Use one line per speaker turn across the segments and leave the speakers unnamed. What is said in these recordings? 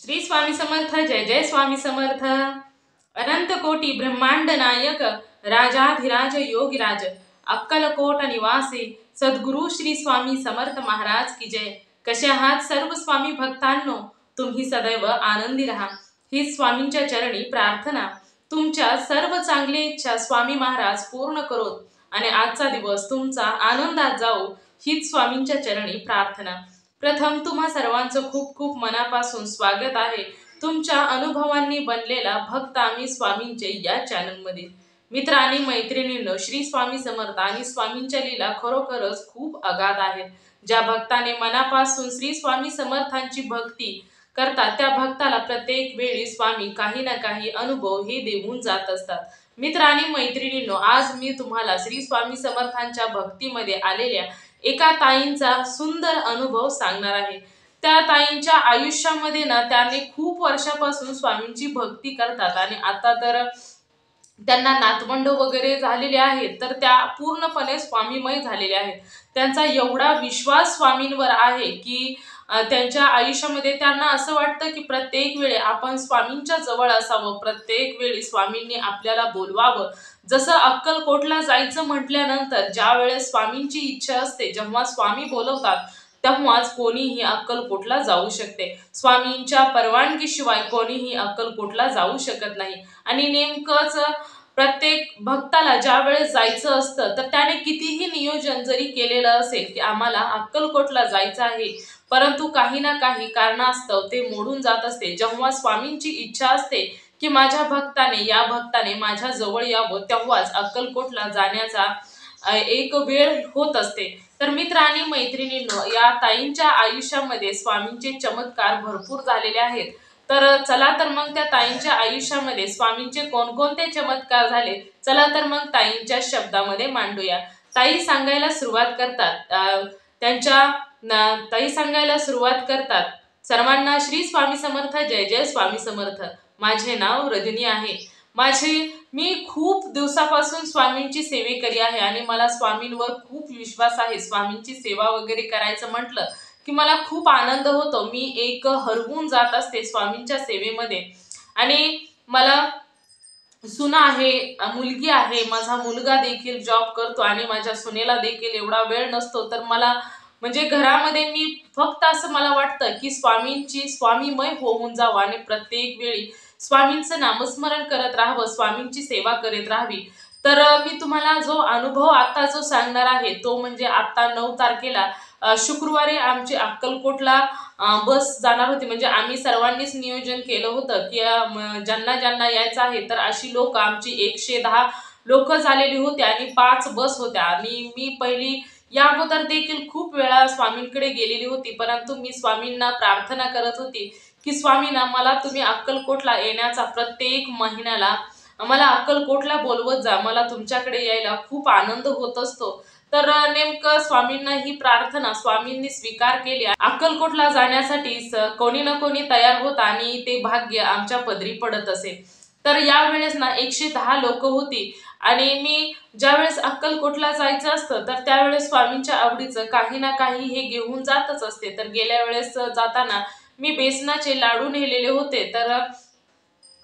श्री स्वामी समर्थ। जय जय स्वामी समर्थ। अनंत कोटी ब्रह्मांड नायक राजाधिराज योगीराज अक्कलकोट निवासी सद्गुरु श्री स्वामी समर्थ महाराज की जय। कसे आहात सर्व स्वामी भक्तांनो? तुम्ही सदैव आनंदी राहा ही स्वामींच्या चरणी प्रार्थना। तुमच्या सर्व चांगली इच्छा स्वामी महाराज पूर्ण करोत आणि आजचा दिवस तुमचा आनंदात जाओ हीच स्वामींच्या चरणी प्रार्थना। प्रथम तुम्हा सर्वांचं खूप खूप मनापासून स्वागत आहे तुमच्या अनुभवांनी बनलेला भक्त आम्ही स्वामींचे या चॅनलमध्ये। मित्र आणि मैत्रिणींनो, श्री स्वामी समर्थ आणि स्वामींच्या लीला खरोखरच खूप अगाध आहेत। ज्या भक्ताने मनापासून श्री स्वामी समर्थांची भक्ती करतात त्या भक्ताला प्रत्येक वेळी स्वामी काही ना काही अनुभव हे देऊन जात असतात। मित्र आणि मैत्रिणींनो, आज मी तुम्हाला श्री स्वामी समर्थांच्या भक्तीमध्ये आलेल्या एका ताईंचा सुंदर अनुभव सांगणार आहे। त्या ताईंच्या आयुष्यामध्ये ना त्याने खूप वर्षापासून स्वामींची भक्ती करतात आणि आता तर त्यांना नातवंड वगैरे झालेले आहेत, तर त्या पूर्णपणे स्वामीमय झालेले आहेत। त्यांचा एवढा विश्वास स्वामींवर आहे की त्यांच्या आयुष्यामध्ये त्यांना असं वाटतं की प्रत्येक वेळी आपण स्वामींच्या जवळ असावं, प्रत्येक वेळी स्वामींनी आपल्याला बोलवावं। जसं अक्कलकोटला जायचं म्हटल्यानंतर ज्या वेळेस स्वामींची इच्छा असते, जेव्हा स्वामी बोलवतात तेव्हाच कोणीही अक्कलकोटला जाऊ शकते। स्वामींच्या परवानगीशिवाय कोणीही अक्कलकोटला जाऊ शकत नाही। आणि नेमकंच प्रत्येक भक्ताला ज्या वेळेस जायचं असतं तर त्याने कितीही नियोजन जरी केलेलं असेल की आम्हाला अक्कलकोटला जायचं आहे, परंतु काही ना काही कारणास्तव ते मोडून जात असते। जेव्हा स्वामींची इच्छा असते की माझ्या भक्ताने या भक्ताने माझ्या जवळ यावं तेव्हाच अक्कलकोटला जाण्याचा एक वेळ होत असते। तर मित्र आणि मैत्रिणींनो, या ताईंच्या आयुष्यामध्ये स्वामींचे चमत्कार भरपूर झालेले आहेत। तर चला तर मग त्या ताईंच्या आयुष्यामध्ये स्वामींचे कोणकोणते चमत्कार झाले, चला तर मग ताईंच्या शब्दामध्ये मांडूया। ताई सांगायला सुरुवात करतात ताई सांगायला सुरुवात करतात, सर्वांना श्री स्वामी समर्थ। जय जय स्वामी समर्थ। माझे नाव रजनी आहे। मी खूप दिवसापासून स्वामींची सेवेकरी आहे आणि मला स्वामींवर खूप विश्वास आहे। स्वामींची सेवा वगैरे करायचं म्हटलं की मला खूप आनंद होतो। मी एक हरवून जात असते स्वामींच्या सेवेमध्ये। आणि मला सुना आहे, मुलगी आहे, माझा मुलगा देखील जॉब करतो आणि माझ्या सुनेला देखील एवढा वेळ नसतो। तर मला म्हणजे घरामध्ये मी फक्त असं मला वाटतं की स्वामीमय होऊन जावं आणि प्रत्येक वेळी स्वामींचं नामस्मरण करत राहावं, स्वामींची सेवा करीत राहावी। तर मी तुम्हाला जो अनुभव आता जो सांगणार आहे तो म्हणजे आता 9 तारखेला शुक्रवारी आमची अक्कलकोटला बस जाणार होती। म्हणजे आम्ही सर्वांनीच नियोजन केलं होतं की ज्यांना ज्यांना यायचं आहे तर अशी लोक आमची 110 लोक झालेली होती आणि 5 बस होत्या। आणि मी पहिली या अगोदर देखील खूप वेळा स्वामींकडे गेलेली होती, परंतु मी स्वामींना प्रार्थना करत होती की स्वामींना मला तुम्ही अक्कलकोटला येण्याचा प्रत्येक महिन्याला मला अक्कलकोटला बोलवत जा, मला तुमच्याकडे यायला खूप आनंद होत असतो। तर नेमकं स्वामींना ही प्रार्थना स्वामींनी स्वीकार केली। अक्कलकोटला जाण्यासाठी कोणी ना कोणी तयार होता आणि ते भाग्य आमच्या पदरी पडत असे। तर यावेळेस ना 110 लोक होती आणि मी ज्यावेळेस अक्कलकोटला जायचं असतं तर त्यावेळेस स्वामींच्या आवडीचं काही ना काही हे घेऊन जातच असते। तर गेल्या वेळेस जाताना मी बेसनाचे लाडू नेलेले होते, तर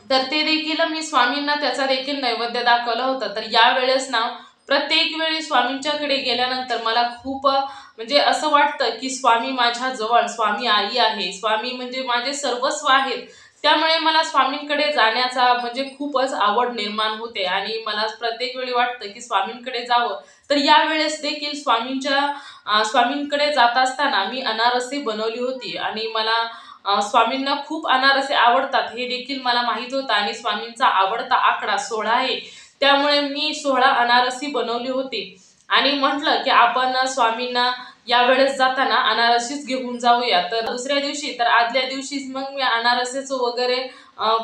ते देखील मी स्वामींना त्याचा देखील नैवेद्य दाखवला होता। तर यावेळेस ना प्रत्येक वेळी स्वामींच्याकडे गेल्यानंतर मला खूप म्हणजे असं वाटतं की स्वामी माझ्या जवळ, स्वामी आई आहे, स्वामी म्हणजे माझे सर्वस्व आहेत। त्यामुळे मला स्वामींकडे जाण्याचा म्हणजे खूपच आवड निर्माण होते आणि मला प्रत्येक वेळी वाटतं की स्वामींकडे जावं। तर यावेळेस देखील स्वामींकडे जात असताना मी अनारसे बनवली होती आणि मला स्वामींना खूप अनारसे आवडतात हे देखील मला माहित होतं आणि स्वामींचा आवडता आकडा 16 आहे, त्यामुळे मी 16 अनारसी बनवली होती। आणि म्हटलं की आपण स्वामींना यावेळेस जाताना अनारसीच घेऊन जाऊया। तर दुसऱ्या दिवशी तर आदल्या दिवशीच मग मी अनारसेचं वगैरे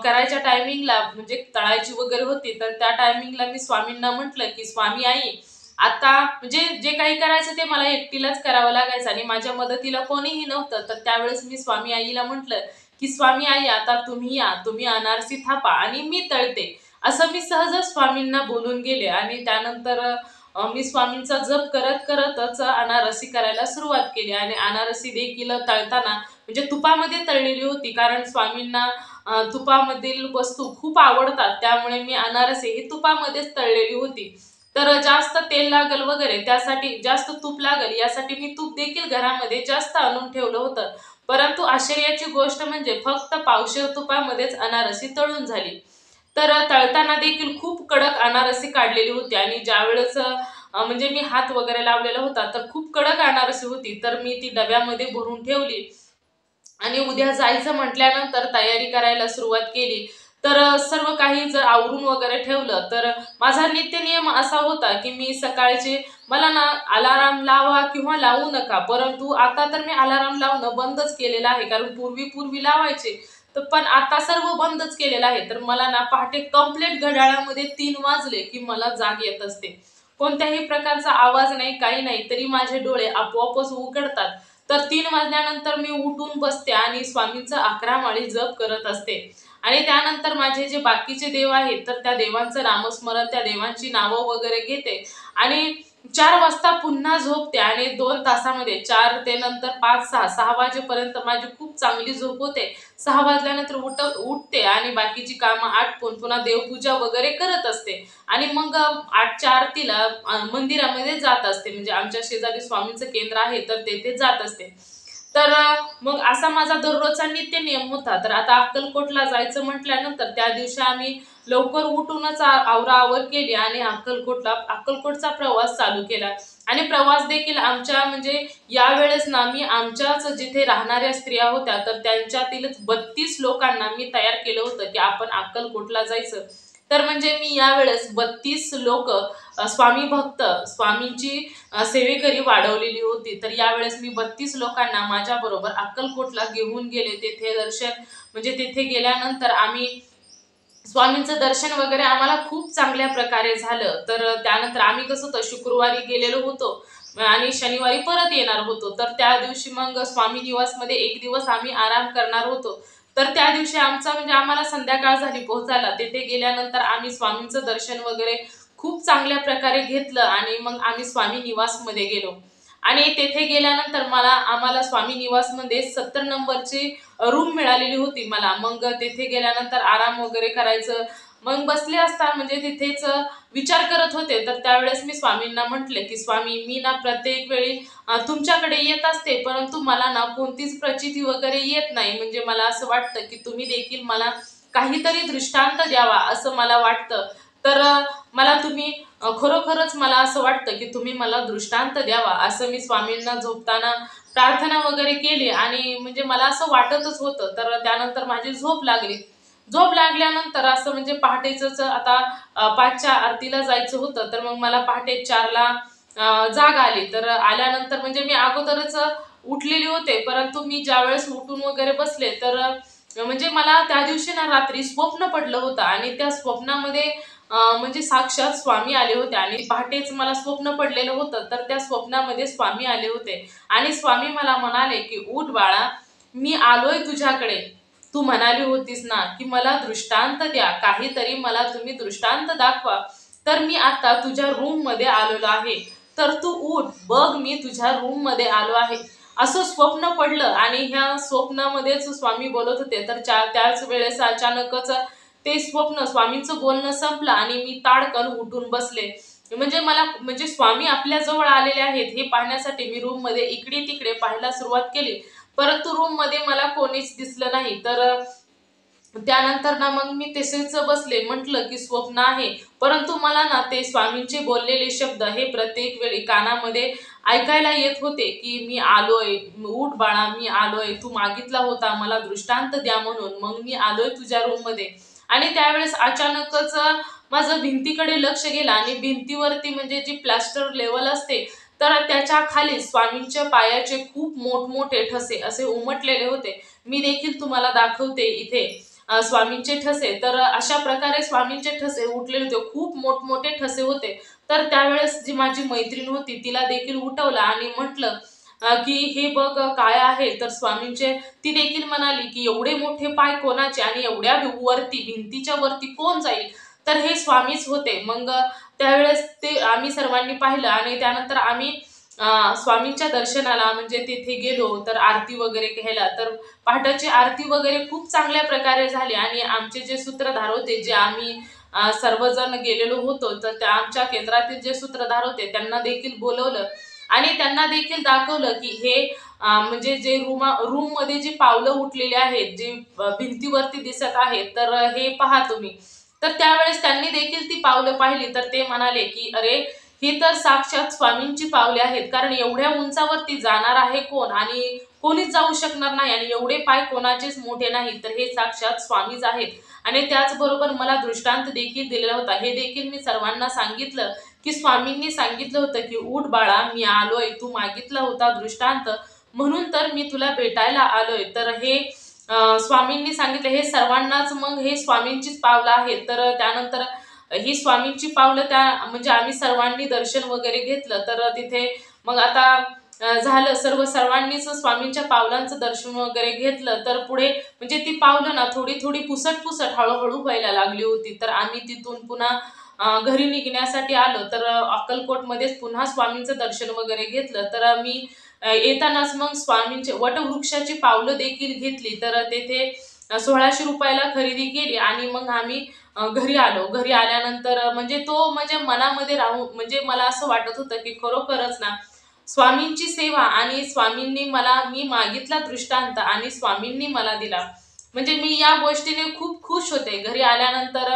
करायच्या टायमिंगला म्हणजे तळायची वगैरे होती, तर त्या टायमिंगला मी स्वामींना म्हटलं की स्वामी आई आता म्हणजे जे काही करायचं ते मला एकटीलाच करावं लागायचं आणि माझ्या मदतीला कोणीही नव्हतं। तर त्यावेळेस मी स्वामी आईला म्हटलं की स्वामी आई आता तुम्ही या, तुम्ही अनारसी थापा आणि मी तळते, असं मी सहजच स्वामींना बोलून गेले। आणि त्यानंतर मी स्वामींचा जप करत करतच अनारसी करायला सुरुवात केली आणि अनारसी देखील तळताना म्हणजे तुपामध्ये तळलेली होती, कारण स्वामींना तुपामधील वस्तू खूप आवडतात, त्यामुळे मी अनारसी ही तुपामध्येच तळलेली होती. तर जास्त तेल लागल वगैरे त्यासाठी, जास्त तूप लागल यासाठी मी तूप देखील घरामध्ये जास्त आणून ठेवलं होतं. परंतु आश्चर्याची गोष्ट म्हणजे फक्त पावशेर तुपामध्येच अनारसी तळून झाली. तर तळताना देखील खूप कडक अनारसी काढलेली होती आणि ज्यावेळेस म्हणजे मी हात वगैरे लावलेला होता तर खूप कडक अनारसी होती. तर मी ती डब्यामध्ये भरून ठेवली आणि उद्या जायचं म्हटल्यानंतर तयारी करायला सुरुवात केली. तर सर्व काही जर आवरून वगैरे ठेवलं तर माझा नित्यनियम असा होता की मी सकाळचे मला ना अलाराम लावा किंवा लावू नका, परंतु आता तर मी अलाराम लावणं बंदच केलेलं आहे, कारण पूर्वी लावायचे. तर पण आता सर्व बंदच केलेलं आहे. तर मला ना पहाटे कंप्लीट घड्याळामध्ये 3 वाजले की मला जाग येत असते. कोणत्याही प्रकारचा आवाज नाही, काही नाही, तरी माझे डोळे आपोआपच उघडतात. तर 3 वाजल्यानंतर मी उठून बसते आणि स्वामींचा 11 माळी जप करत असते. आणि त्यानंतर माझे जे बाकीचे देव आहेत तर त्या देवांचं नामस्मरण, त्या देवांची नावं वगैरे घेते आणि 4 वाजता पुन्हा झोपते आणि 2 तासामध्ये 4 ते नंतर 5, 6 वाजेपर्यंत माझी खूप चांगली झोप होते. 6 वाजल्यानंतर उठते आणि बाकीची कामं आटपून पुन्हा देवपूजा वगैरे करत असते आणि मग 8च्या आरतीला मंदिरामध्ये जात असते. म्हणजे आमच्या शेजारी स्वामींचं केंद्र आहे तर तेथे जात असते. तर मग असा माझा दररोजचा नित्यनियम होता. तर आता अक्कलकोटला जायचं म्हटल्यानंतर त्या दिवशी आम्ही लवकर उठूनच आवराआवर केली आणि अक्कलकोटचा प्रवास चालू केला आणि प्रवास देखील आमच्या म्हणजे यावेळेस ना मी आमच्याच जिथे राहणाऱ्या स्त्रिया होत्या तर त्यांच्यातीलच 32 लोकांना मी तयार केलं होतं की आपण अक्कलकोटला जायचं. तर म्हणजे मी यावेळेस 32 लोक स्वामी भक्त, स्वामींची सेवेकरी वाढवलेली होती. तर यावेळेस मी 32 लोकांना माझ्याबरोबर अक्कलकोटला घेऊन गेले. तेथे दर्शन म्हणजे तिथे गेल्यानंतर आम्ही स्वामींचं दर्शन वगैरे आम्हाला खूप चांगल्या प्रकारे झालं. तर त्यानंतर आम्ही कसं होतं शुक्रवारी गेलेलो होतो आणि शनिवारी परत येणार होतो. तर त्या दिवशी मग स्वामी निवासमध्ये 1 दिवस आम्ही आराम करणार होतो. तर त्या दिवशी आमचा म्हणजे आम्हाला संध्याकाळ झाली पोहोचायला. तिथे गेल्यानंतर आम्ही स्वामींचं दर्शन वगैरे खूप चांगल्या प्रकारे घेतलं आणि मग आम्ही स्वामी निवासमध्ये गेलो. आणि तेथे गेल्यानंतर आम्हाला स्वामी निवासमध्ये 70 नंबरची रूम मिळालेली होती मला. मग तिथे गेल्यानंतर आराम वगैरे करायचं. मग बसले असता म्हणजे तिथेच विचार करत होते. तर त्यावेळेस मी स्वामींना म्हटले, की "स्वामी, मी ना प्रत्येक वेळी तुमच्याकडे येत असते, परंतु मला ना कोणतीच प्रचिती वगैरे येत नाही. म्हणजे मला असं वाटतं, की तुम्ही देखील मला काहीतरी दृष्टांत द्यावा असं मला वाटतं. तर मला तुम्ही खरोखरच मला असं वाटतं, की तुम्ही मला दृष्टांत द्यावा." असं मी स्वामींना झोपताना प्रार्थना वगैरे केली आणि म्हणजे मला असं वाटतच होतं. तर त्यानंतर माझी झोप लागली. झोप लागल्यानंतर असं म्हणजे पहाटेचंच आता 5च्या आरतीला जायचं होतं. तर मग मला पहाटे 4ला जाग आली. तर आल्यानंतर म्हणजे मी अगोदरच उठलेली होते. परंतु मी ज्यावेळेस उठून वगैरे बसले तर म्हणजे मला त्या दिवशी ना रात्री स्वप्न पडलं होतं आणि त्या स्वप्नामध्ये म्हणजे साक्षात स्वामी आले होते आणि पहाटेच मला स्वप्न पडलेलं होतं. तर त्या स्वप्नामध्ये स्वामी आले होते आणि स्वामी मला म्हणाले, की "उठ बाळा, मी आलोय तुझ्याकडे. तू म्हणाली होतीस ना, की मला दृष्टांत द्या, काहीतरी मला तुम्ही दृष्टांत दाखवा. तर मी आता तुझ्या रूममध्ये आलेलो आहे. तर तू उठ, बघ मी तुझ्या रूममध्ये आलो आहे." असं स्वप्न पडलं आणि ह्या स्वप्नामध्येच स्वामी बोलत होते. तर त्याच वेळेस अचानकच ते स्वप्न स्वामींचं बोलणं संपलं आणि मी ताडकन उठून बसले. म्हणजे मला म्हणजे स्वामी आपल्या जवळ आलेले आहेत हे पाहण्यासाठी मी रूममध्ये इकडे-तिकडे पाहायला सुरुवात केली. परंतु रूममध्ये मला कोणीच दिसलं नाही. तर त्यानंतर ना मग मी तसेच बसले. म्हटलं की स्वप्न आहे. परंतु मला ना ते स्वामींचे बोललेले शब्द हे प्रत्येक वेळी कानामध्ये ऐकायला येत होते, की "मी आलोय, उठ बाळा, मी आलोय. तू मागितला होता मला दृष्टांत द्या म्हणून. मग मी आलोय तुझ्या रूममध्ये." आणि त्यावेळेस अचानकच माझं भिंतीकडे लक्ष गेलं आणि भिंतीवरती म्हणजे जी प्लास्टर लेवल असते, तर त्याच्या खाली स्वामींच्या पायाचे खूप मोठमोठे ठसे असे उमटलेले होते. मी देखील तुम्हाला दाखवते इथे स्वामींचे ठसे. तर अशा प्रकारे स्वामींचे ठसे उठलेले होते. खूप मोठमोठे ठसे होते. तर त्यावेळेस जी माझी मैत्रीण होती तिला देखील उठवलं आणि म्हटलं की "हे बघ काय आहे?" तर स्वामींचे ती देखील म्हणाली, की "एवढे मोठे पाय कोणाचे आणि एवढ्या वरती भिंतीच्या वरती कोण जाईल?" तर हे स्वामीच होते. मग त्यावेळेस ते आम्ही सर्वांनी पाहिलं आणि त्यानंतर आम्ही स्वामींच्या दर्शनाला म्हणजे तिथे गेलो, तर आरती वगैरे घ्यायला. तर पहाटेची आरती वगैरे खूप चांगल्या प्रकारे झाली आणि आमचे जे सूत्रधार होते, जे आम्ही सर्वजण गेलेलो होतो, तर त्या आमच्या केंद्रातील जे सूत्रधार होते त्यांना देखील बोलवलं आणि त्यांना देखील दाखवलं की हे म्हणजे जे रूम मध्ये जी पावलं उठलेली आहेत, जी भिंतीवरती दिसत आहेत, तर हे पहा तुम्ही. तर त्यावेळेस त्यांनी देखील ती पावलं पाहिली. तर ते म्हणाले की अरे, ही तर साक्षात स्वामींची पावले आहेत, कारण एवढ्या उंचावरती जाणार आहे कोण आणि कोणीच जाऊ शकणार नाही आणि एवढे पाय कोणाचेच मोठे नाही, तर हे साक्षात स्वामीच आहेत. आणि त्याचबरोबर मला दृष्टांत देखील दिलेला होता. हे देखील मी सर्वांना सांगितलं की स्वामींनी सांगितलं होतं की उठ बाळा, मी आलोय, तू मागितला होता दृष्टांत म्हणून तर मी तुला भेटायला आलोय. तर हे स्वामींनी सांगितलं. हे सर्वांनाच मग हे स्वामींचीच पावलं आहेत. तर त्यानंतर ही स्वामींची पावलं त्या म्हणजे आम्ही सर्वांनी दर्शन वगैरे घेतलं. तर तिथे मग आता झालं सर्वांनीच स्वामींच्या पावलांचं दर्शन वगैरे घेतलं. तर पुढे म्हणजे ती पावलं ना थोडी थोडी पुसट पुसट हळूहळू व्हायला लागली होती. तर आम्ही तिथून पुन्हा घरी निघण्यासाठी आलो. तर अक्कलकोटमध्येच पुन्हा स्वामींचं दर्शन वगैरे घेतलं. तर मी येतानाच मग स्वामींचे वटवृक्षाची पावलं देखील घेतली. तर तेथे 1600 रुपयाला खरेदी केली आणि मग आम्ही घरी आलो. घरी आल्यानंतर म्हणजे तो म्हणजे मनामध्ये राहून म्हणजे मला असं वाटत होतं की खरोखरच ना स्वामींची सेवा आणि स्वामींनी मला मी मागितला दृष्टांत आणि स्वामींनी मला दिला. म्हणजे मी या गोष्टीने खूप खुश होते. घरी आल्यानंतर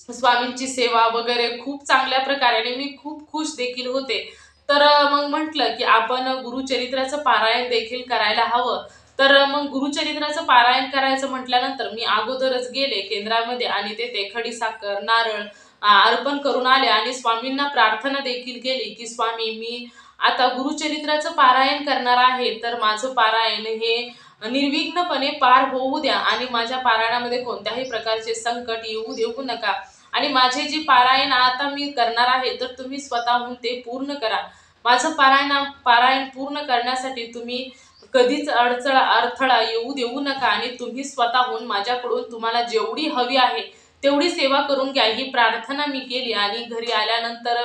स्वामींची सेवा वगैरे खूप चांगल्या प्रकारे आणि मी खूप खुश देखील होते. तर मग म्हटलं की आपण गुरुचरित्राचं पारायण देखील करायला हवं. तर मग गुरुचरित्राचं पारायण करायचं म्हटल्यानंतर मी अगोदरच गेले केंद्रामध्ये आणि तेथे खडीसाखर, नारळ अर्पण करून आले आणि स्वामींना प्रार्थना देखील केली की स्वामी, मी आता गुरुचरित्राचं पारायण करणार आहे. तर माझं पारायण हे निर्विघ्नपणे पार होऊ द्या आणि माझ्या पारायणामध्ये कोणत्याही प्रकारचे संकट येऊ देऊ नका. आणि माझे जे पारायण आता मी करणार आहे, तर तुम्ही स्वतःहून ते पूर्ण करा. माझं पारायण पूर्ण करण्यासाठी तुम्ही कधीच अडथळा येऊ देऊ नका आणि तुम्ही स्वतःहून माझ्याकडून तुम्हाला जेवढी हवी आहे तेवढी सेवा करून घ्या. ही प्रार्थना मी केली आणि घरी आल्यानंतर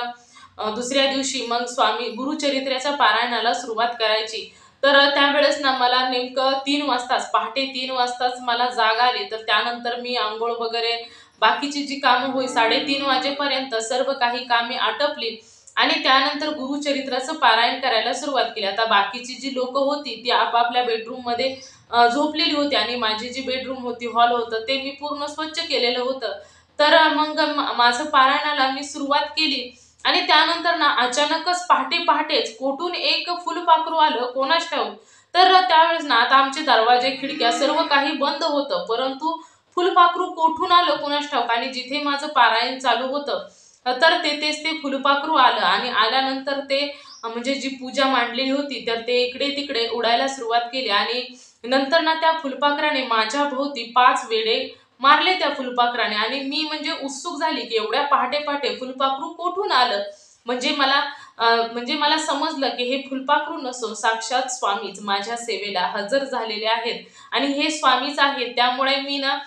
दुसऱ्या दिवशी मग स्वामी गुरुचरित्राच्या पारायणाला सुरुवात करायची. तर त्यावेळेस ना मला नेमकं 3 वाजताच पहाटे 3 वाजताच मला जाग आली. तर त्यानंतर मी अंघोळ वगैरे बाकीची जी कामं होई 3:30 वाजेपर्यंत सर्व काही कामे आटपली आणि त्यानंतर गुरुचरित्राचं पारायण करायला सुरुवात केली. आता बाकीची जी लोकं होती ती आपापल्या बेडरूममध्ये झोपलेली होती आणि माझी जी बेडरूम होती, हॉल होतं, ते मी पूर्ण स्वच्छ केलेलं होतं. तर मग माझं पारायणाला मी सुरुवात केली आणि त्यानंतर ना अचानकच पहाटेच कोठून एक फुलपाखरू आलं कोणास ठाऊक. तर त्यावेळेस ना आता आमचे दरवाजे, खिडक्या सर्व काही बंद होतं. परंतु फुलपाखरू कोठून आलं कोणास ठाऊक आणि जिथे माझं पारायण चालू होतं, तर तेथेच ते फुलपाखरू आलं आणि आल्यानंतर ते म्हणजे जी पूजा मांडलेली होती, तर ते इकडे-तिकडे उडायला सुरुवात केली आणि नंतर ना त्या फुलपाखराने माझ्या भोवती 5 वेढे मारले त्या फुलपाखराने आणि मी म्हणजे उत्सुक झाली, की एवढ्या पहाटे-पहाटे फुलपाखरू कुठून आलं? म्हणजे मला समजलं, की हे फुलपाखरू नसून साक्षात स्वामीच माझ्या सेवेला हजर झालेले आहेत आणि हे स्वामीच आहेत. त्यामुळे मी ना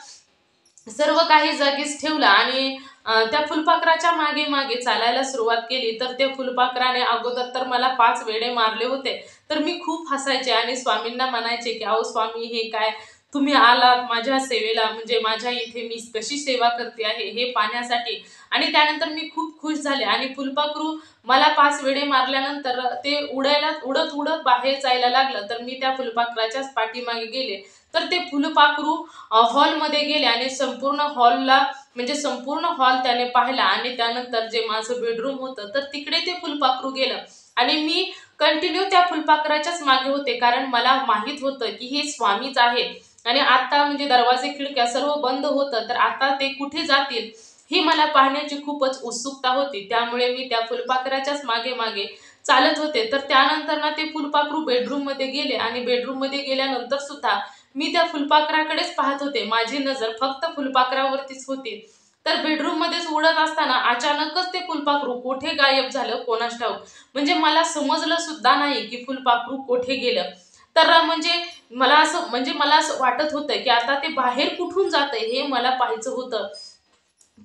सर्व काही जागीच ठेवलं आणि त्या फुलपाखराच्या मागे-मागे चालायला सुरुवात केली. तर त्या फुलपाखराने अगोदर तर मला 5 वेढे मारले होते. तर मी खूप हसायचे आणि स्वामींना म्हणायचे, की "अहो स्वामी, हे काय? तुम्ही आलात माझ्या सेवेला म्हणजे माझ्या इथे मी कशी सेवा करते आहे हे पाहण्यासाठी." आणि त्यानंतर मी खूप खुश झाले आणि फुलपाखरू मला 5 वेढे मारल्यानंतर ते उडत-उडत बाहेर जायला लागलं. तर मी त्या फुलपाखराच्याच पाठीमागे गेले. तर ते फुलपाखरू हॉलमध्ये गेले आणि संपूर्ण हॉल त्याने पाहिला आणि त्यानंतर जे माझं बेडरूम होतं, तर तिकडे ते फुलपाखरू गेलं आणि मी कंटिन्यू त्या फुलपाखराच्याच मागे होते. कारण मला माहीत होतं, की हे स्वामीच आहेत आणि आता म्हणजे दरवाजे, खिडक्या सर्व बंद होतं. तर आता ते कुठे जातील ही मला पाहण्याची खूपच उत्सुकता होती. त्यामुळे मी त्या फुलपाखराच्याच मागे-मागे चालत होते. तर त्यानंतर ना ते फुलपाखरू बेडरूममध्ये गेले आणि बेडरूममध्ये गेल्यानंतर सुद्धा मी त्या फुलपाखराकडेच पाहत होते. माझी नजर फक्त फुलपाखरावरतीच होती. तर बेडरूममध्येच उडत असताना अचानकच ते फुलपाखरू कुठे गायब झालं कोणास ठाऊक. म्हणजे मला समजलं सुद्धा नाही की फुलपाखरू कुठे गेलं. तर मला असं वाटत होतं की आता ते बाहेर कुठून जातंय हे मला पाहायचं होतं.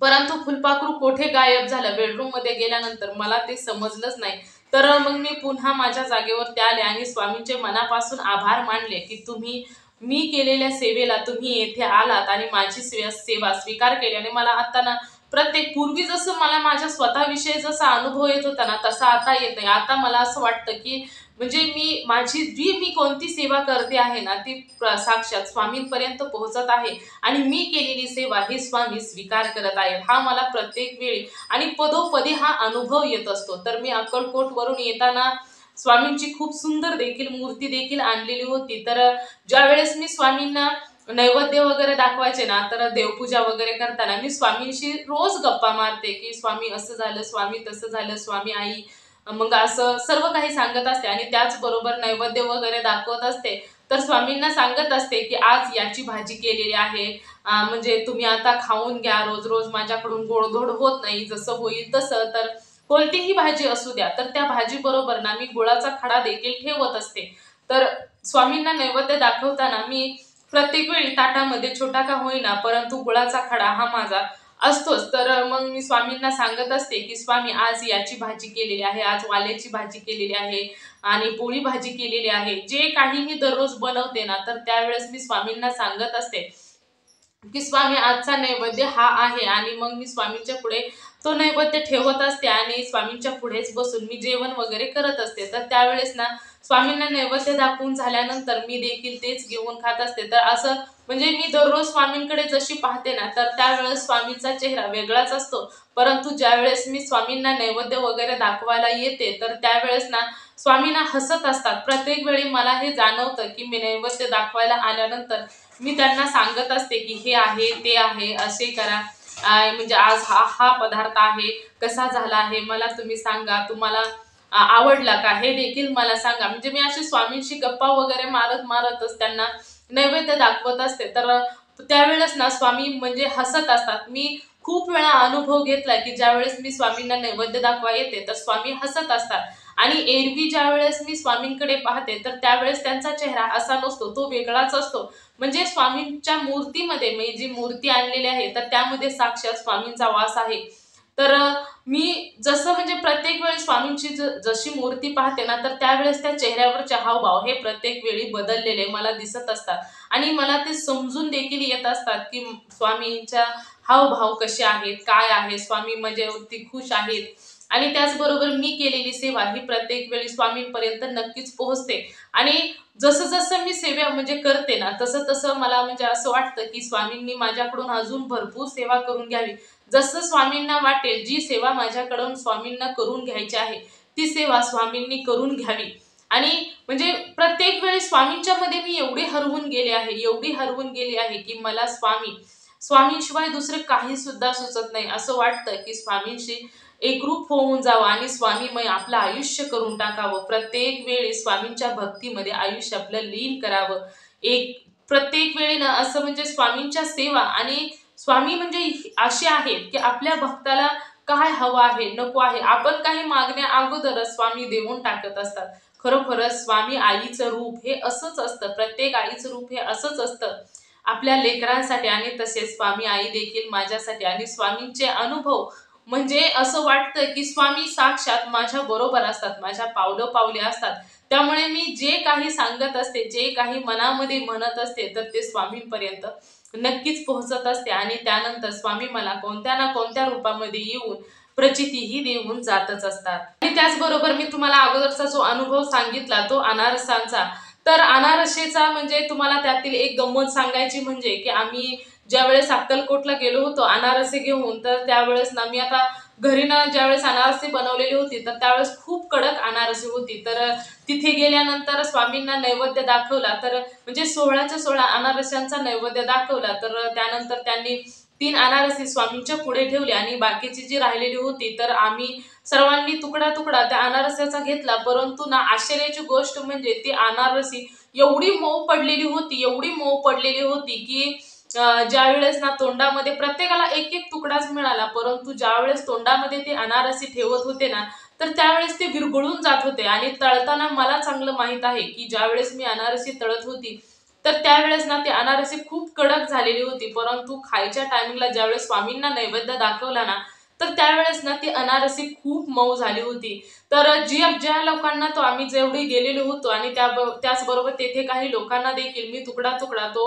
परंतु फुलपाखरू कोठे गायब झालं बेडरूम मध्ये गेल्यानंतर मला ते समजलंच नाही. तर मग मी पुन्हा माझ्या जागेवरती आले आणि स्वामींचे मनापासून आभार मानले की तुम्ही मी केलेल्या सेवेला तुम्ही येथे आलात आणि माझी सेवा स्वीकार केली. आणि मला आता ना प्रत्येक पूर्वी जसं मला माझ्या स्वतःविषयी जसा अनुभव येत होता ना तसा आता येत नाही. आता मला असं वाटतं की म्हणजे मी माझी जी मी कोणती सेवा करते आहे ना ती साक्षात स्वामींपर्यंत पोहोचत आहे आणि मी केलेली सेवा हे स्वामी स्वीकार करत आहेत. हा मला प्रत्येक वेळी आणि पदोपदी हा अनुभव येत असतो. तर मी अक्कलकोट वरून येताना स्वामींची खूप सुंदर देखील मूर्ती देखील आणलेली होती. तर ज्या वेळेस मी स्वामींना नैवेद्य वगैरे दाखवायचे ना तर देवपूजा वगैरे करताना मी स्वामींशी रोज गप्पा मारते की स्वामी असं झालं, स्वामी तसं झालं, स्वामी आई मग असं सर्व काही सांगत असते. आणि त्याचबरोबर नैवेद्य वगैरे दाखवत असते तर स्वामींना सांगत असते की आज याची भाजी केलेली आहे, म्हणजे तुम्ही आता खाऊन घ्या. रोज रोज माझ्याकडून गोडधोड होत नाही, जसं होईल तसं. तर कोणतीही भाजी असू द्या तर त्या भाजी बरोबर ना मी गुळाचा खडा देखील ठेवत असते. तर स्वामींना नैवेद्य दाखवताना मी प्रत्येक वेळी ताटामध्ये छोटा का होईना परंतु गुळाचा खडा हा माझा असतोच. तर मग मी स्वामींना सांगत असते की स्वामी आज याची भाजी केलेली आहे, आज वाल्याची भाजी केलेली आहे आणि पोळी भाजी केलेली आहे. जे काही मी दररोज बनवते ना तर त्यावेळेस मी स्वामींना सांगत असते की स्वामी आजचा नैवेद्य हा आहे. आणि मग मी स्वामींच्या पुढे तो नैवेद्य ठेवत असते आणि स्वामींच्या पुढेच बसून मी जेवण वगैरे करत असते. तर त्यावेळेस ना स्वामींना नैवेद्य दाखवून झाल्यानंतर मी देखील तेच घेऊन खात असते. तर असं म्हणजे मी दररोज स्वामींकडे जशी पाहते ना तर त्यावेळेस स्वामींचा चेहरा वेगळाच असतो. परंतु ज्यावेळेस मी स्वामींना नैवेद्य वगैरे दाखवायला येते तर त्यावेळेस ना स्वामींना हसत असतात. प्रत्येक वेळी मला हे जाणवतं की मी नैवेद्य दाखवायला आल्यानंतर मी त्यांना सांगत असते की हे आहे ते आहे असे करा, म्हणजे आज हा हा पदार्थ आहे, कसा झाला आहे मला तुम्ही सांगा, तुम्हाला आवडला का हे देखील मला सांगा. म्हणजे मी अशी स्वामींशी गप्पा वगैरे मारत मारतच त्यांना नैवेद्य दाखवत असते. तर त्यावेळेस ना स्वामी म्हणजे हसत असतात. मी खूप वेळा अनुभव घेतलाय की ज्यावेळेस मी स्वामींना नैवेद्य दाखवा येते तर स्वामी हसत असतात. आणि एरवी ज्या वेळेस मी स्वामींकडे पाहते तर त्यावेळेस त्यांचा चेहरा असा नसतो, तो वेगळाच असतो. म्हणजे स्वामींच्या मूर्तीमध्ये मी जी मूर्ती आणलेली आहे तर त्यामध्ये साक्षात स्वामींचा वास आहे. तर मी जसं म्हणजे प्रत्येक वेळी स्वामींची जशी मूर्ती पाहते ना तर त्यावेळेस त्या चेहऱ्यावरचे हावभाव हे प्रत्येक वेळी बदललेले मला दिसत असतात. आणि मला ते समजून देखील येत असतात की स्वामींच्या हावभाव कसे आहेत, काय आहे, स्वामी माझ्यावरती खुश आहेत. आणि त्याचबरोबर मी केलेली सेवा ही प्रत्येक वेळी स्वामींपर्यंत नक्कीच पोहोचते. आणि जसं जसं मी सेवा म्हणजे करते ना तसं तसं मला म्हणजे असं वाटतं की स्वामींनी माझ्याकडून अजून भरपूर सेवा करून घ्यावी. जसं स्वामींना वाटेल जी सेवा माझ्याकडून स्वामींना करून घ्यायची आहे ती सेवा स्वामींनी करून घ्यावी. आणि म्हणजे प्रत्येक वेळी स्वामींच्या मध्ये मी एवढी हरवून गेले आहे, एवढी हरवून गेली आहे की मला स्वामींशिवाय दुसरं काही सुद्धा सुचत नाही. असं वाटतं की स्वामींशी एकरूप होऊन जावं आणि स्वामीमय आपलं आयुष्य करून टाकावं. प्रत्येक वेळी स्वामींच्या भक्तीमध्ये आयुष्य आपलं लीन करावं. एक प्रत्येक वेळी ना असं म्हणजे स्वामींच्या सेवा आणि स्वामी म्हणजे असे आहेत की आपल्या भक्ताला काय हवं आहे, नको आहे, आपण काही मागण्या अगोदरच स्वामी देऊन टाकत असतात. खरोखरच स्वामी आईचं रूप हे असंच असतं. प्रत्येक आईचं रूप हे असंच असतं आपल्या लेकरांसाठी. आणि तसेच स्वामी आई देखील माझ्यासाठी. आणि स्वामींचे अनुभव म्हणजे असं वाटतं की स्वामी साक्षात माझ्या बरोबर असतात, माझ्या पावलं पावले असतात. त्यामुळे मी जे काही सांगत असते, जे काही मनामध्ये म्हणत असते तर ते स्वामींपर्यंत नक्कीच पोहोचत असते. आणि त्यानंतर स्वामी मला कोणत्या ना कोणत्या रूपामध्ये येऊन प्रचितीही देऊन जातच असतात. आणि त्याचबरोबर मी तुम्हाला अगोदरचा जो अनुभव सांगितला तो अनारसांचा. तर अनारसेचा म्हणजे तुम्हाला त्यातील एक गंमत सांगायची म्हणजे की आम्ही ज्यावेळेस अक्कलकोटला गेलो होतो अनारसे घेऊन तर त्यावेळेस ना मी आता घरी ना ज्यावेळेस अनारसे बनवलेली होती तर त्यावेळेस खूप कडक अनारसे होती. तर तिथे गेल्यानंतर स्वामींना नैवेद्य दाखवला तर म्हणजे 16च्या 16 अनारशांचा नैवेद्य दाखवला. तर त्यानंतर त्यांनी 3 अनारसे स्वामींच्या पुढे ठेवले आणि बाकीची जी राहिलेली होती तर आम्ही सर्वांनी तुकडा तुकडा त्या अनारसाचा घेतला. परंतु ना आश्चर्याची गोष्ट म्हणजे ती अनारसी एवढी मऊ पडलेली होती, एवढी मऊ पडलेली होती की ज्यावेळेस ना तोंडामध्ये प्रत्येकाला एक एक तुकडाच मिळाला. परंतु ज्यावेळेस तोंडामध्ये ते अनारसे ठेवत होते ना तर त्यावेळेस ते विरघळून जात होते. आणि तळताना मला चांगलं माहित आहे की ज्यावेळेस मी अनारसे तळत होती तर त्यावेळेस ना ते अनारसे खूप कडक झालेली होती, परंतु खायच्या टायमिंगला ज्यावेळेस स्वामींना नैवेद्य दाखवला ना, तर त्यावेळेस ना ती अनारसे खूप मऊ झाली होती. तर ज्या लोकांना तो आम्ही जेवढे गेलेलो होतो आणि त्याचबरोबर तेथे काही लोकांना देखील मी तुकडा तुकडा तो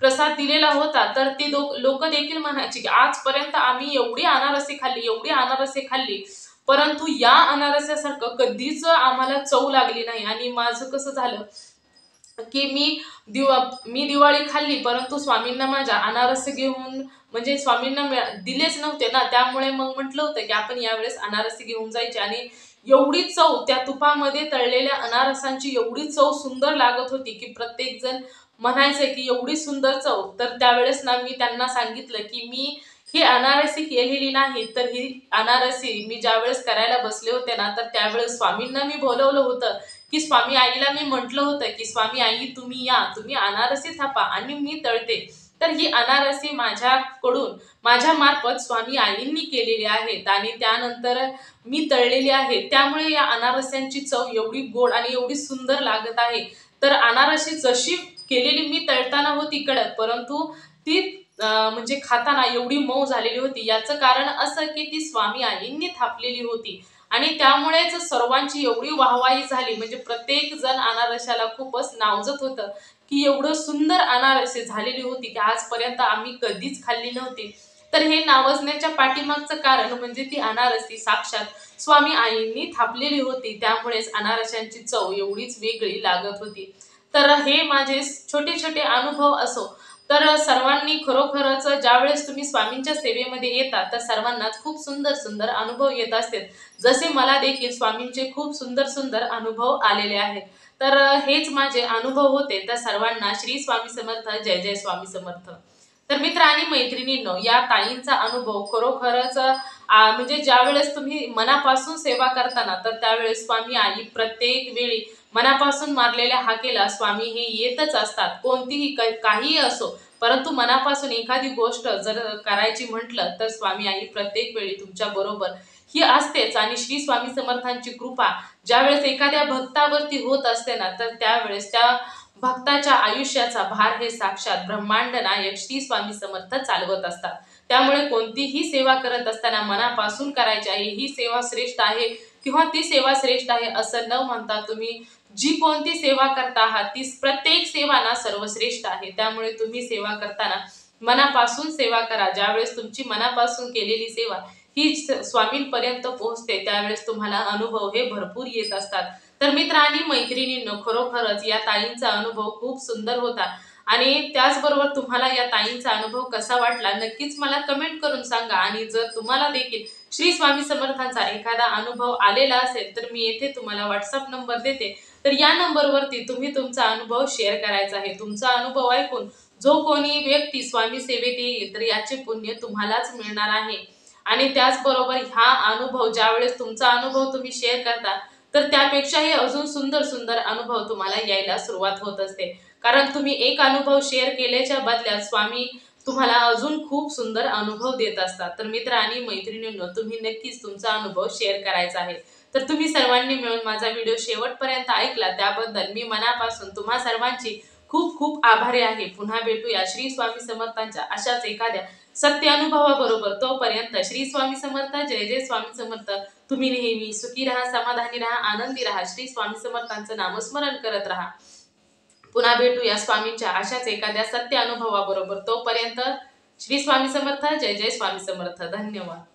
प्रसाद दिलेला होता, तर ते लोक देखील म्हणायचे की आजपर्यंत आम्ही एवढी अनारसे खाल्ली, एवढी अनारसे खाल्ली, परंतु या अनारसासारखं कधीच आम्हाला चव लागली नाही. आणि माझं कसं झालं की मी दिवाळी खाल्ली, परंतु स्वामींना माझ्या अनारस घेऊन म्हणजे स्वामींना दिलेच नव्हते ना, त्यामुळे मग म्हटलं होतं की आपण यावेळेस अनारसे घेऊन जायचे. आणि एवढी चव त्या तुपामध्ये तळलेल्या अनारसांची एवढी चव सुंदर लागत होती की प्रत्येक जण म्हणायचं की एवढी सुंदर चव. तर त्यावेळेस ना मी त्यांना सांगितलं की मी ही अनारसी केलेली नाही, तर ही अनारसी मी ज्यावेळेस करायला बसले होते ना, तर त्यावेळेस स्वामींना मी बोलवलं होतं की स्वामी आईला मी म्हटलं होतं की स्वामी आई तुम्ही या, तुम्ही अनारसी थापा आणि मी तळते. तर ही अनारसी माझ्याकडून माझ्या मार्फत स्वामी आईंनी केलेली आहेत आणि त्यानंतर मी तळलेली आहे. त्यामुळे या अनारस्यांची चव एवढी गोड आणि एवढी सुंदर लागत आहे. तर अनारसी जशी केलेली मी तळताना होती कडक, परंतु ती म्हणजे खाताना एवढी मऊ झालेली होती. याचं कारण असं की ती स्वामी आईंनी थापलेली होती आणि त्यामुळेच सर्वांची एवढी वाहवाही झाली. म्हणजे प्रत्येक जण अनारशाला खूपच नावजत होतं की एवढं सुंदर अनारसे झालेली होती की आजपर्यंत आम्ही कधीच खाल्ली नव्हती. तर हे नावजण्याच्या पाठीमागचं कारण म्हणजे ती अनारसी साक्षात स्वामी आईंनी थापलेली होती, त्यामुळेच अनारशांची चव एवढीच वेगळी लागत होती. तर हे माझे छोटे छोटे अनुभव असो. तर सर्वांनी खरोखरच ज्यावेळेस तुम्ही स्वामींच्या सेवेमध्ये येता, तर सर्वांनाच खूप सुंदर सुंदर अनुभव येत असतात. जसे मला देखील स्वामींचे खूप सुंदर सुंदर अनुभव आलेले आहेत. तर हेच माझे अनुभव होते. तर सर्वांना श्री स्वामी समर्थ, जय जय स्वामी समर्थ. तर मित्र आणि मैत्रिणींनो, या ताईंचा अनुभव खरोखरच म्हणजे ज्यावेळेस तुम्ही मनापासून सेवा करताना, तर त्यावेळेस स्वामी आई प्रत्येक वेळी मनापासून मारलेल्या हाकेला स्वामी हे येतच असतात. कोणतीही काहीही असो, परंतु मनापासून एखादी गोष्ट जर करायची म्हटलं, तर स्वामी आई प्रत्येक वेळी तुमच्या बरोबर ही असतेच. आणि श्री स्वामी समर्थांची कृपा ज्यावेळेस एखाद्या भक्तावरती होत असते ना, तर त्यावेळेस त्या भक्ताच्या आयुष्याचा भार हे साक्षात ब्रह्मांड नायक श्री स्वामी समर्थ चालवत असतात. त्यामुळे कोणतीही सेवा करत असताना मनापासून करायची आहे. ही सेवा श्रेष्ठ आहे किंवा ती सेवा श्रेष्ठ आहे असं न म्हणता, तुम्ही जी कोणती सेवा करता आहात ती प्रत्येक सेवा ना सर्वश्रेष्ठ आहे. त्यामुळे तुम्ही सेवा करताना मनापासून सेवा करा. ज्यावेळेस तुमची मनापासून केलेली सेवा ही स्वामींपर्यंत पोहोचते, त्यावेळेस तुम्हाला अनुभव हे भरपूर येत असतात. तर मित्र आणि मैत्रिणींनो, खरोखरच या ताईंचा अनुभव खूप सुंदर होता. आणि त्याचबरोबर तुम्हाला या ताईंचा अनुभव कसा वाटला नक्कीच मला कमेंट करून सांगा. आणि जर तुम्हाला देखील श्री स्वामी समर्थांचा एखादा अनुभव आलेला असेल, तर मी येथे तुम्हाला व्हॉट्सअप नंबर देते. तर या नंबरवरती तुम्ही तुमचा अनुभव शेअर करायचा आहे. तुमचा अनुभव ऐकून जो कोणी व्यक्ती स्वामी सेवेत येईल, तर याचे पुण्य तुम्हालाच मिळणार आहे. आणि त्याचबरोबर हा अनुभव ज्यावेळेस तुमचा अनुभव तुम्ही शेअर करता, तर त्यापेक्षाही अजून सुंदर सुंदर अनुभव तुम्हाला यायला सुरुवात होत असते. कारण तुम्ही एक अनुभव शेअर केल्याच्या बदल्यात स्वामी तुम्हाला अजून खूप सुंदर अनुभव देत असतात. तर मित्र आणि मैत्रिणींनो, तुम्ही नक्कीच तुमचा अनुभव शेअर करायचा आहे. तर तुम्ही सर्वांनी मिळून माझा व्हिडिओ शेवटपर्यंत ऐकला त्याबद्दल मी मनापासून तुम्हा सर्वांची खूप खूप आभारी आहे. पुन्हा भेटूया श्री स्वामी समर्थांच्या अशाच एखाद्या सत्य अनुभवाबरोबर. तोपर्यंत श्री स्वामी समर्थ, जय जय स्वामी समर्थ. तुम्ही नेहमी सुखी राहा, समाधानी राहा, आनंदी राहा. श्री स्वामी समर्थांचं नामस्मरण करत राहा. पुन्हा भेटूया स्वामींच्या अशाच एखाद्या सत्य अनुभवाबरोबर. तोपर्यंत श्री स्वामी समर्थ, जय जय स्वामी समर्थ. धन्यवाद.